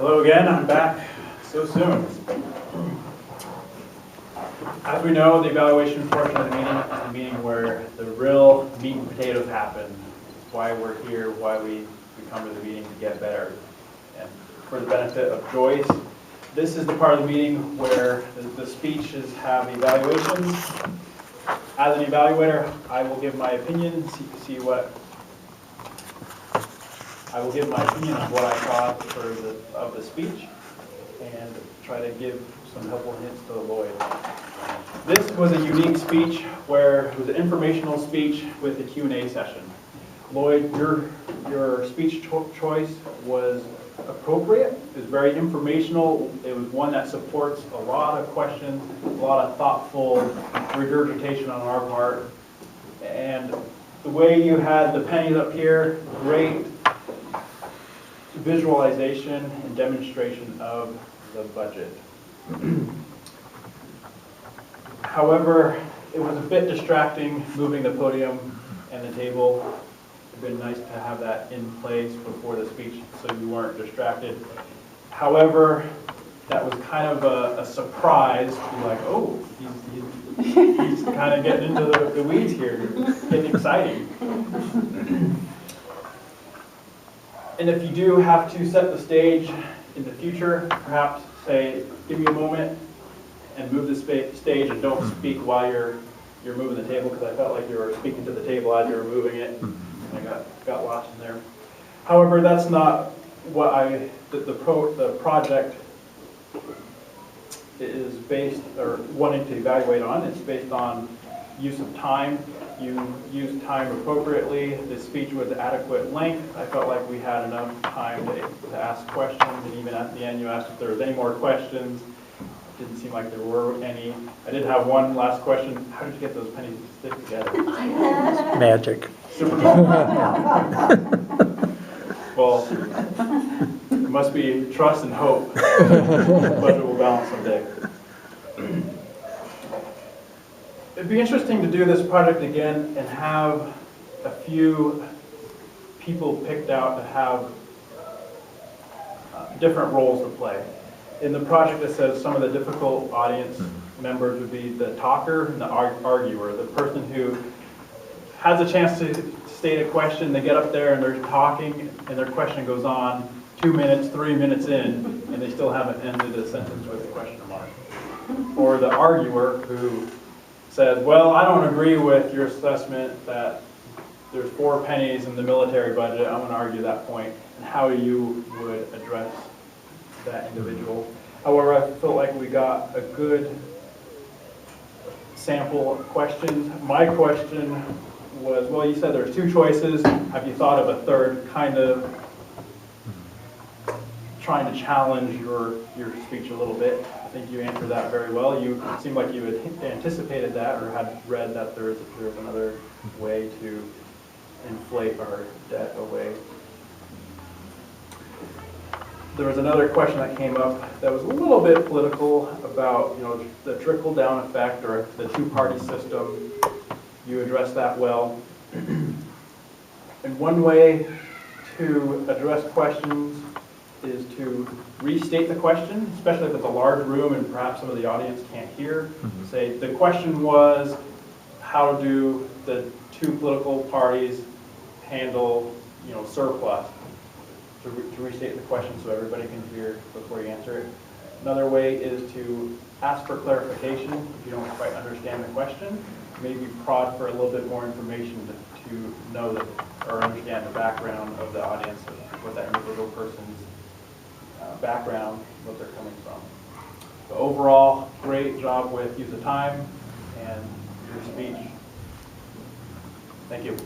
Hello again, I'm back so soon. As we know, the evaluation portion of the meeting is the meeting where the real meat and potatoes happen. Why we're here, why we come to the meeting to get better. And for the benefit of Joyce, this is the part of the meeting where the speeches have evaluations. As an evaluator, I will give my opinion, I will give my opinion on what I thought of the speech and try to give some helpful hints to Lloyd. This was a unique speech where it was an informational speech with a Q&A session. Lloyd, your speech choice was appropriate. It was very informational. It was one that supports a lot of questions, a lot of thoughtful regurgitation on our part. And the way you had the pennies up here, great visualization and demonstration of the budget. However, it was a bit distracting moving the podium and the table. It would have been nice to have that in place before the speech so you weren't distracted. However, that was kind of a surprise. You're like, oh, he's kind of getting into the weeds here, getting exciting. And if you do have to set the stage in the future, perhaps say, give me a moment and move the stage and don't speak while you're moving the table, because I felt like you were speaking to the table as you were moving it, and I got lost in there. However, that's not what the project is based, or wanting to evaluate on. It's based on use of time. You used time appropriately. The speech was adequate length. I felt like we had enough time to ask questions, and even at the end you asked if there was any more questions. It didn't seem like there were any. I did have one last question. How did you get those pennies to stick together? Magic. Super cool. Well, it must be trust and hope. The budget will balance someday. It'd be interesting to do this project again and have a few people picked out to have different roles to play. In the project it says some of the difficult audience members would be the talker and the arguer, the person who has a chance to state a question, they get up there and they're talking and their question goes on 2 minutes, 3 minutes in, and they still haven't ended a sentence with a question mark. Or the arguer who says, well, I don't agree with your assessment that there's 4 pennies in the military budget. I'm going to argue that point, and how you would address that individual. However, I felt like we got a good sample of questions. My question was, well, you said there's 2 choices. Have you thought of a third, kind of trying to challenge your speech a little bit? I think you answered that very well. You seemed like you had anticipated that or had read that there's another way to inflate our debt away. There was another question that came up that was a little bit political about, the trickle-down effect or the two-party system. You addressed that well. And one way to address questions is to restate the question, especially if it's a large room and perhaps some of the audience can't hear. Say, the question was, how do the 2 political parties handle, surplus? To restate the question so everybody can hear before you answer it. Another way is to ask for clarification if you don't quite understand the question. Maybe prod for a little bit more information to know that or understand the background of the audience, what that individual person's background, what they're coming from. So overall, great job with use of time and your speech. Thank you.